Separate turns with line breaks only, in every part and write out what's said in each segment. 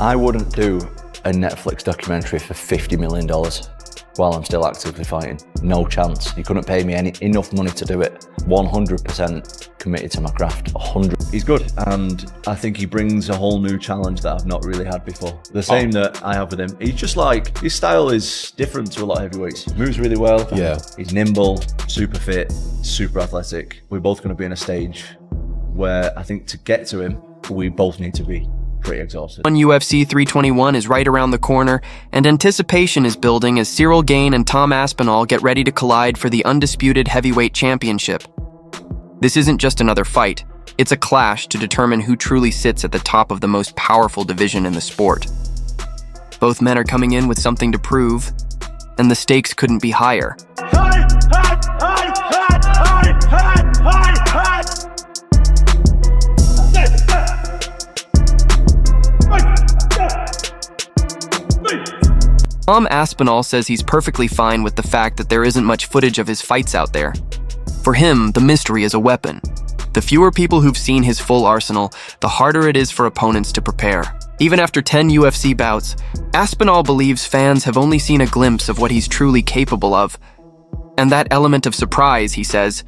I wouldn't do a Netflix documentary for $50 million while I'm still actively fighting. No chance. You couldn't pay me enough money to do it. 100% committed to my craft, 100.
He's good, and I think he brings a whole new challenge that I've not really had before. The same that I have with him. He's just like, his style is different to a lot of heavyweights. He moves really well.
Yeah.
He's nimble, super fit, super athletic. We're both going to be in a stage where I think to get to him, we both need to be pretty exhausted.
UFC 321 is right around the corner, and anticipation is building as Ciryl Gane and Tom Aspinall get ready to collide for the undisputed heavyweight championship. This isn't just another fight, it's a clash to determine who truly sits at the top of the most powerful division in the sport. Both men are coming in with something to prove, and the stakes couldn't be higher. Tom Aspinall says he's perfectly fine with the fact that there isn't much footage of his fights out there. For him, the mystery is a weapon. The fewer people who've seen his full arsenal, the harder it is for opponents to prepare. Even after 10 UFC bouts, Aspinall believes fans have only seen a glimpse of what he's truly capable of. And that element of surprise, he says,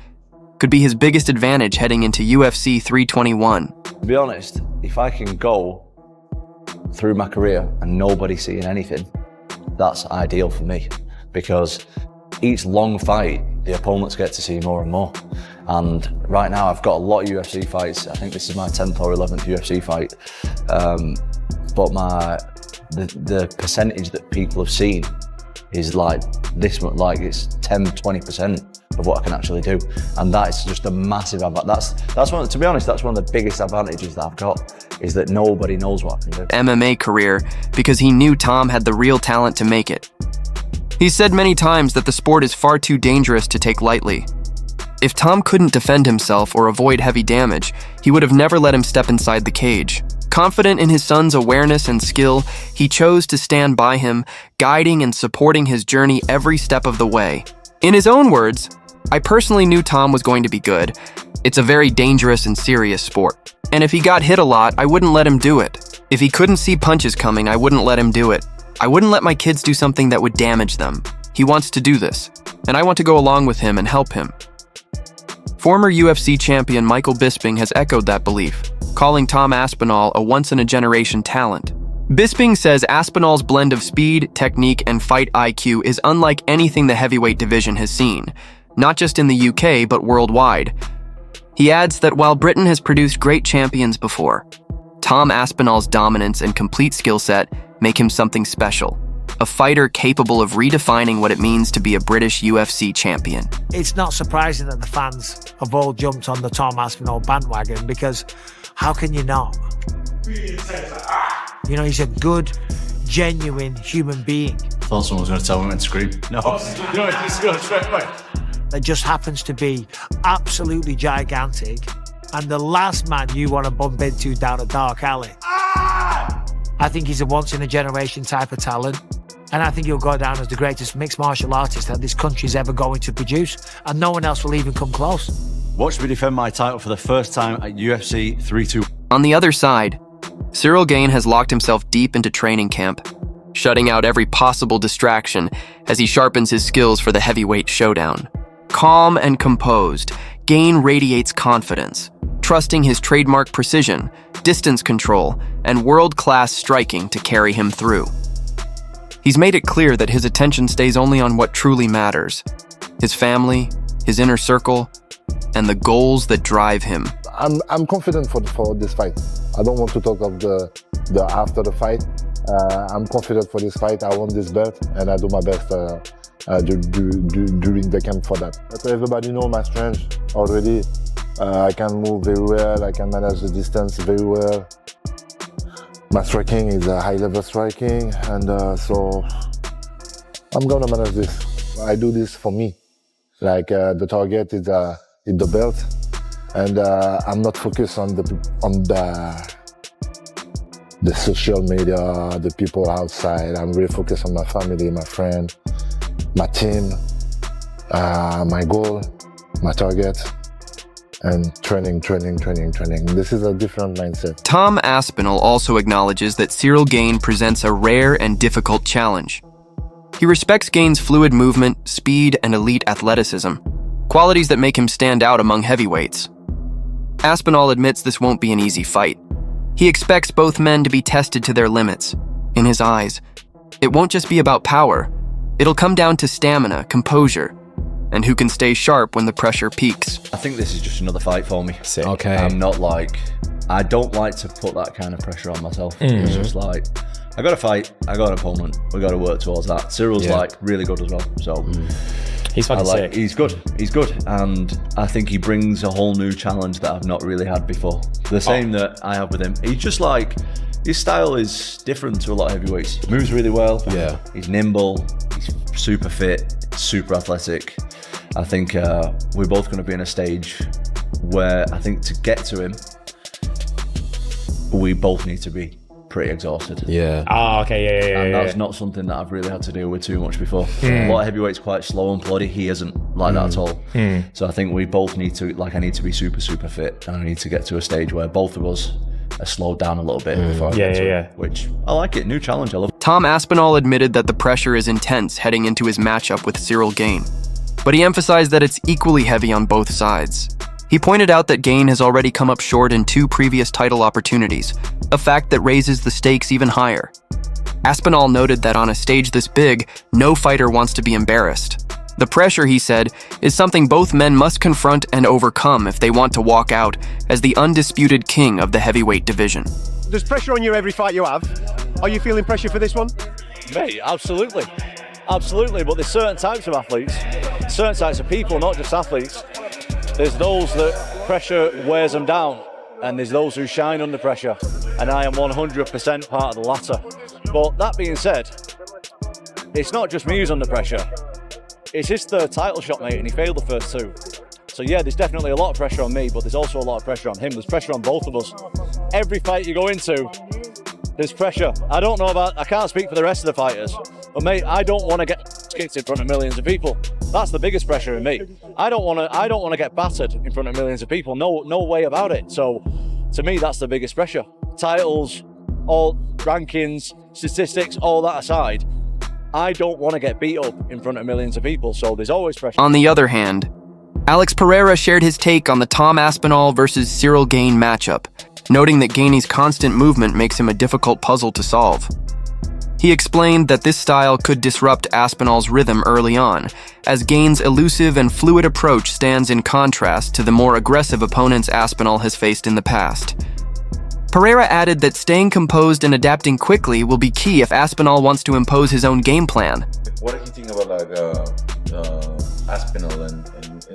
could be his biggest advantage heading into UFC 321.
To be honest, if I can go through my career and nobody seeing anything, that's ideal for me, because each long fight, the opponents get to see more and more. And right now I've got a lot of UFC fights. I think this is my 10th or 11th UFC fight. But the percentage that people have seen is like this much, like it's 10-20% of what I can actually do. And that is just a massive advantage. That's one, to be honest, that's one of the biggest advantages that I've got, is that nobody knows what I can do.
MMA career because he knew Tom had the real talent to make it. He's said many times that the sport is far too dangerous to take lightly. If Tom couldn't defend himself or avoid heavy damage, he would have never let him step inside the cage. Confident in his son's awareness and skill, he chose to stand by him, guiding and supporting his journey every step of the way. In his own words, "I personally knew Tom was going to be good. It's a very dangerous and serious sport. And if he got hit a lot, I wouldn't let him do it. If he couldn't see punches coming, I wouldn't let him do it. I wouldn't let my kids do something that would damage them. He wants to do this, and I want to go along with him and help him." Former UFC champion Michael Bisping has echoed that belief, calling Tom Aspinall a once-in-a-generation talent. Bisping says Aspinall's blend of speed, technique, and fight IQ is unlike anything the heavyweight division has seen, not just in the UK, but worldwide. He adds that while Britain has produced great champions before, Tom Aspinall's dominance and complete skill set make him something special. A fighter capable of redefining what it means to be a British UFC champion.
It's not surprising that the fans have all jumped on the Tom Aspinall bandwagon, because how can you not? You know, he's a good, genuine human being.
Thought someone was going to tell me when to scream. No, just go straight away.
That just happens to be absolutely gigantic, and the last man you want to bump into down a dark alley. I think he's a once-in-a-generation type of talent, and I think he'll go down as the greatest mixed martial artist that this country's ever going to produce, and no one else will even come close.
Watch me defend my title for the first time at UFC 321.
On the other side, Ciryl Gane has locked himself deep into training camp, shutting out every possible distraction as he sharpens his skills for the heavyweight showdown. Calm and composed, Gane radiates confidence, trusting his trademark precision, distance control, and world-class striking to carry him through. He's made it clear that his attention stays only on what truly matters: his family, his inner circle, and the goals that drive him.
I'm confident for this fight. I don't want to talk of the after the fight. I'm confident for this fight. I want this belt, and I do my best during the camp for that. But everybody knows my strength already. I can move very well. I can manage the distance very well. My striking is a high-level striking, and so I'm gonna manage this. I do this for me. Like the target is the belt, and I'm not focused on the social media, the people outside. I'm really focused on my family, my friend, my team, my goal, my target. and training. This is a different mindset.
Tom Aspinall also acknowledges that Ciryl Gane presents a rare and difficult challenge. He respects Gane's fluid movement, speed, and elite athleticism, qualities that make him stand out among heavyweights. Aspinall admits this won't be an easy fight. He expects both men to be tested to their limits. In his eyes, it won't just be about power. It'll come down to stamina, composure, and who can stay sharp when the pressure peaks.
I think this is just another fight for me.
Sick.
Okay.
I don't like to put that kind of pressure on myself. It's just like, I got to fight, I got an opponent, we got to work towards that. Cyryl's like really good as well, so
He's fucking sick.
he's good, and I think he brings a whole new challenge that I've not really had before. The same that I have with him. He's just like, his style is different to a lot of heavyweights. He moves really well.
Yeah.
He's nimble, he's super fit, super athletic. I think we're both going to be in a stage where I think to get to him, we both need to be pretty exhausted.
Yeah. Oh, okay. Yeah.
And that's not something that I've really had to deal with too much before. A lot of heavyweights quite slow and ploddy. He isn't like that at all. So I think we both need to, I need to be super fit, and I need to get to a stage where both of us are slowed down a little bit before I get to it, which I like it. New challenge, I love it.
Tom Aspinall admitted that the pressure is intense heading into his matchup with Ciryl Gane, but he emphasized that it's equally heavy on both sides. He pointed out that Gane has already come up short in 2 previous title opportunities, a fact that raises the stakes even higher. Aspinall noted that on a stage this big, no fighter wants to be embarrassed. The pressure, he said, is something both men must confront and overcome if they want to walk out as the undisputed king of the heavyweight division.
There's pressure on you every fight you have. Are you feeling pressure for this one?
Mate, absolutely. Absolutely, but there's certain types of athletes, certain types of people, not just athletes. There's those that pressure wears them down, and there's those who shine under pressure, and I am 100% part of the latter. But that being said, it's not just me who's under pressure. It's his 3rd title shot, mate, and he failed the first 2. So yeah, there's definitely a lot of pressure on me, but there's also a lot of pressure on him. There's pressure on both of us. Every fight you go into, there's pressure. I can't speak for the rest of the fighters, but mate, I don't want to get kicked in front of millions of people. That's the biggest pressure in me. I don't want to get battered in front of millions of people. No way about it. So to me, that's the biggest pressure. Titles, all rankings, statistics, all that aside, I don't want to get beat up in front of millions of people. So there's always pressure.
On the other hand, Alex Pereira shared his take on the Tom Aspinall versus Ciryl Gane matchup, noting that Gane's constant movement makes him a difficult puzzle to solve. He explained that this style could disrupt Aspinall's rhythm early on, as Gane's elusive and fluid approach stands in contrast to the more aggressive opponents Aspinall has faced in the past. Pereira added that staying composed and adapting quickly will be key if Aspinall wants to impose his own game plan.
What do you think about Aspinall and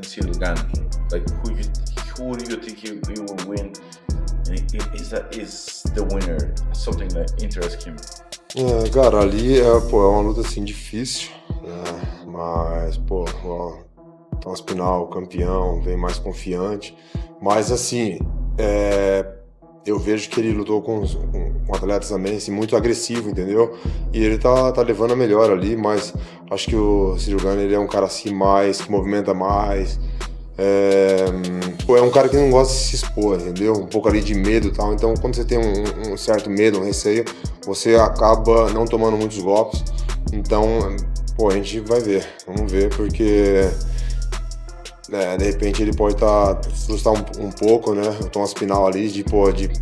Ciryl Gane? Like who do you think he will win? And is the winner something that interests him?
Cara, ali é uma luta assim difícil, né? Mas o Aspinall, campeão, vem mais confiante. Mas assim, eu vejo que ele lutou com atletas também assim, muito agressivo, entendeu? E ele tá levando a melhor ali, mas acho que o Ciryl Gane ele é um cara assim mais, que movimenta mais. É um cara que não gosta de se expor, entendeu? Um pouco ali de medo e tal. Então, quando você tem um certo medo, um receio, você acaba não tomando muitos golpes. Então, a gente vai ver. Vamos ver, porque de repente ele pode frustrar um pouco, né? O Tom Aspinall ali, de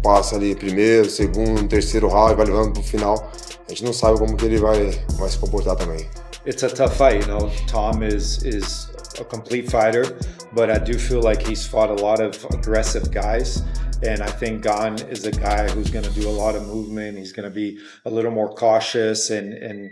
passa ali primeiro, segundo, terceiro round, vai levando pro final. A gente não sabe como que ele vai se comportar também.
It's a tough fight, you know. Tom is a complete fighter, but I do feel like he's fought a lot of aggressive guys, and I think Gane is a guy who's going to do a lot of movement. He's going to be a little more cautious and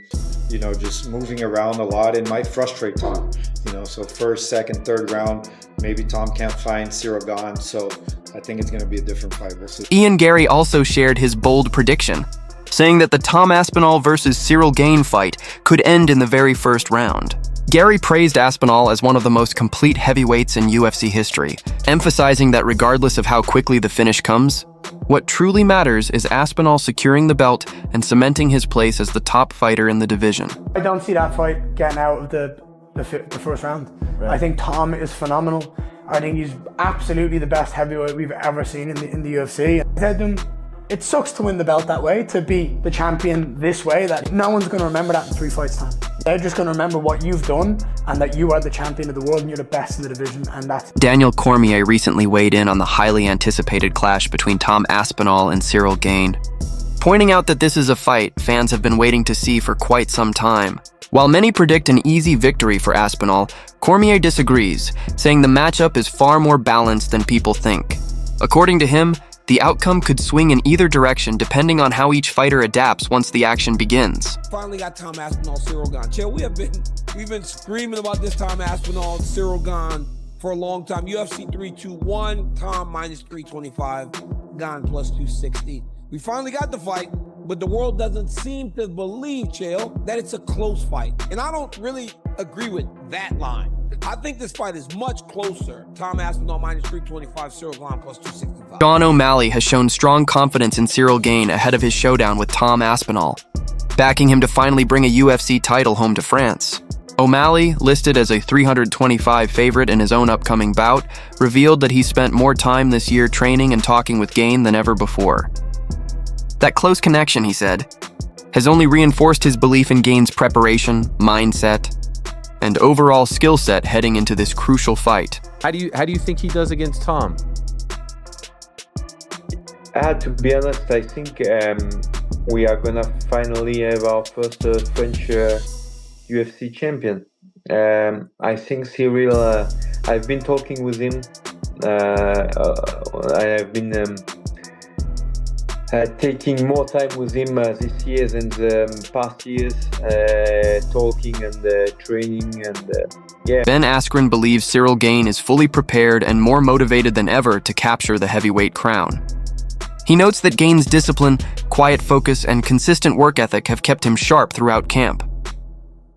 you know, just moving around a lot, and might frustrate Tom. You know, so first, second, third round, maybe Tom can't find Ciryl Gane, so I think it's going to be a different fight. We'll see.
Ian Gary also shared his bold prediction, saying that the Tom Aspinall versus Ciryl Gane fight could end in the very first round. Gary praised Aspinall as one of the most complete heavyweights in UFC history, emphasizing that regardless of how quickly the finish comes, what truly matters is Aspinall securing the belt and cementing his place as the top fighter in the division.
I don't see that fight getting out of the first round. Right. I think Tom is phenomenal. I think he's absolutely the best heavyweight we've ever seen in the UFC. I said to him, it sucks to win the belt that way, to be the champion this way, that no one's going to remember that in 3 fights time. They're just going to remember what you've done and that you are the champion of the world and you're the best in the division, and that's...
Daniel Cormier recently weighed in on the highly anticipated clash between Tom Aspinall and Ciryl Gane, pointing out that this is a fight fans have been waiting to see for quite some time. While many predict an easy victory for Aspinall, Cormier disagrees, saying the matchup is far more balanced than people think. According to him, the outcome could swing in either direction depending on how each fighter adapts once the action begins.
Finally got Tom Aspinall, Ciryl Gane. Chill, we've been screaming about this Tom Aspinall, Ciryl Gane for a long time. UFC 321, Tom minus 325, Gane plus 260. We finally got the fight, but the world doesn't seem to believe, Chill, that it's a close fight. And I don't really agree with that line. I think this fight is much closer. Tom Aspinall minus 325, Ciryl Gane plus 265.
Sean O'Malley has shown strong confidence in Ciryl Gane ahead of his showdown with Tom Aspinall, backing him to finally bring a UFC title home to France. O'Malley, listed as a 325 favorite in his own upcoming bout, revealed that he spent more time this year training and talking with Gane than ever before. That close connection, he said, has only reinforced his belief in Gane's preparation, mindset, and overall skill set heading into this crucial fight.
How do you think he does against Tom?
To be honest, I think we are gonna finally have our first French UFC champion. I think Ciryl. I've been talking with him. I have been taking more time with him this year than the past years, talking and training and yeah.
Ben Askren believes Ciryl Gane is fully prepared and more motivated than ever to capture the heavyweight crown. He notes that Gane's discipline, quiet focus, and consistent work ethic have kept him sharp throughout camp.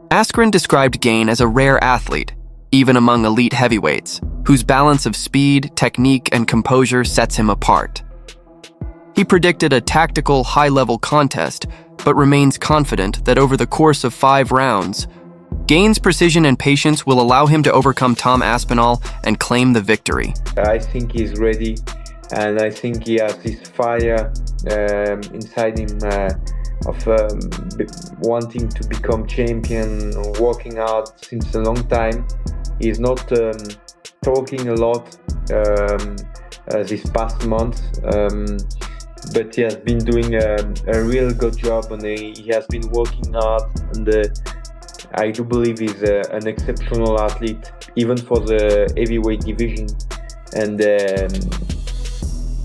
Askren described Gane as a rare athlete, even among elite heavyweights, whose balance of speed, technique, and composure sets him apart. He predicted a tactical, high-level contest, but remains confident that over the course of 5 rounds, Gane's precision and patience will allow him to overcome Tom Aspinall and claim the victory.
I think he's ready, and I think he has this fire inside him of wanting to become champion, working hard since a long time. He's not talking a lot this past month. But he has been doing a real good job, and he has been working hard, and I do believe he's an exceptional athlete, even for the heavyweight division. And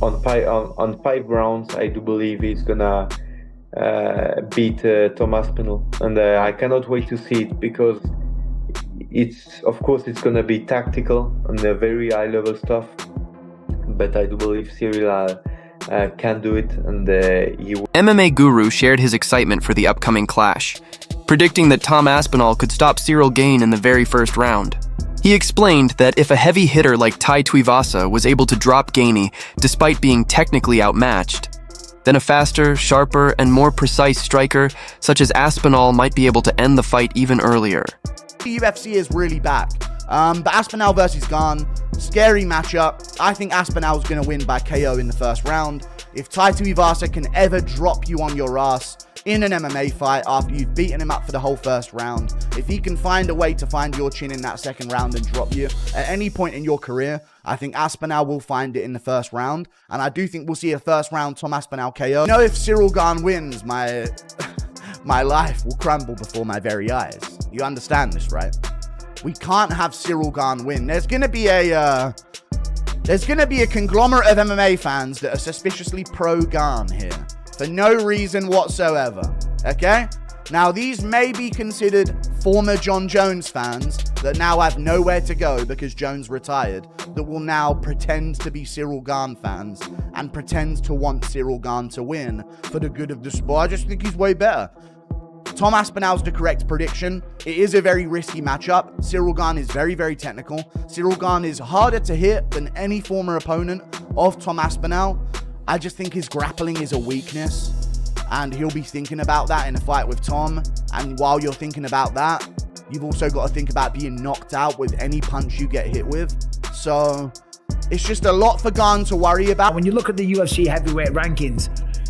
on 5 rounds, I do believe he's gonna beat Tom Aspinall, and I cannot wait to see it, because of course it's gonna be tactical and very high level stuff, but I do believe Ciryl can do it, and he will.
MMA Guru shared his excitement for the upcoming clash, predicting that Tom Aspinall could stop Ciryl Gane in the very first round. He explained that if a heavy hitter like Tai Tuivasa was able to drop Gane despite being technically outmatched, then a faster, sharper, and more precise striker such as Aspinall might be able to end the fight even earlier.
The UFC is really back. But Aspinall versus Gane, scary matchup. I think Aspinall's going to win by KO in the first round. If Tai Tuivasa can ever drop you on your ass in an MMA fight after you've beaten him up for the whole first round, if he can find a way to find your chin in that second round and drop you at any point in your career, I think Aspinall will find it in the first round. And I do think we'll see a first round Tom Aspinall KO. You know, if Ciryl Gane wins, my life will crumble before my very eyes. You understand this, right? We can't have Ciryl Gane win. There's gonna be a conglomerate of MMA fans that are suspiciously pro Gane here for no reason whatsoever. Okay? Now these may be considered former John Jones fans that now have nowhere to go because Jones retired, that will now pretend to be Ciryl Gane fans and pretend to want Ciryl Gane to win for the good of the sport. I just think he's way better. Tom Aspinall's the correct prediction. It is a very risky matchup. Ciryl Gane is very, very technical. Ciryl Gane is harder to hit than any former opponent of Tom Aspinall. I just think his grappling is a weakness, and he'll be thinking about that in a fight with Tom. And while you're thinking about that, you've also got to think about being knocked out with any punch you get hit with. So it's just a lot for Gane to worry about.
When you look at the UFC heavyweight rankings,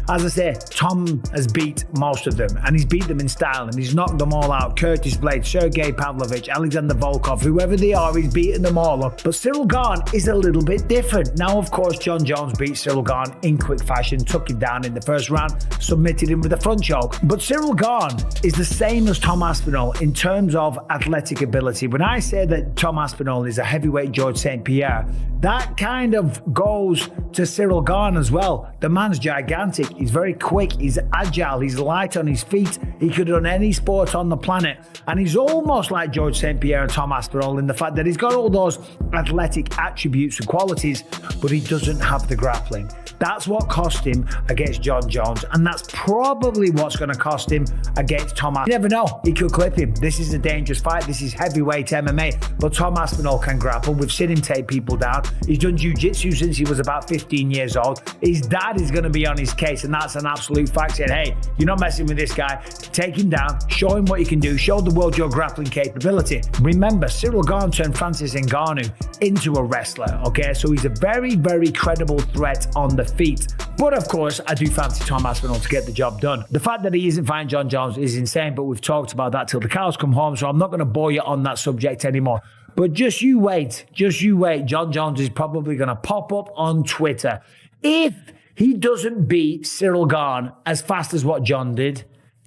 as I say, Tom has beat most of them, and he's beat them in style, and he's knocked them all out. Curtis Blade, Sergey Pavlovich, Alexander Volkov, whoever they are, he's beaten them all up. But Ciryl Gane is a little bit different. Now, of course, John Jones beat Ciryl Gane in quick fashion, took him down in the first round, submitted him with a front choke. But Ciryl Gane is the same as Tom Aspinall in terms of athletic ability. When I say that Tom Aspinall is a heavyweight George St. Pierre, that kind of goes to Ciryl Gane as well. The man's gigantic. He's very quick. He's agile. He's light on his feet. He could run any sport on the planet. And he's almost like George St. Pierre and Tom Aspinall in the fact that he's got all those athletic attributes and qualities, but he doesn't have the grappling. That's what cost him against John Jones. And that's probably what's going to cost him against Tom Aspinall. You never know. He could clip him. This is a dangerous fight. This is heavyweight MMA. But Tom Aspinall can grapple. We've seen him take people down. He's done jiu-jitsu since he was about 15 years old. His dad is going to be on his case, and that's an absolute fact. Saying, hey, you're not messing with this guy. Take him down. Show him what you can do. Show the world your grappling capability. Remember, Ciryl Gane turned Francis Ngannou into a wrestler, okay? So he's a very, very credible threat on the feet. But of course, I do fancy Tom Aspinall to get the job done. The fact that he isn't fighting John Jones is insane, but we've talked about that till the cows come home, so I'm not going to bore you on that subject anymore. But just you wait. John Jones is probably going to pop up on Twitter. If he doesn't beat Ciryl Gane as fast as what John did,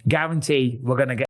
guarantee we're going to get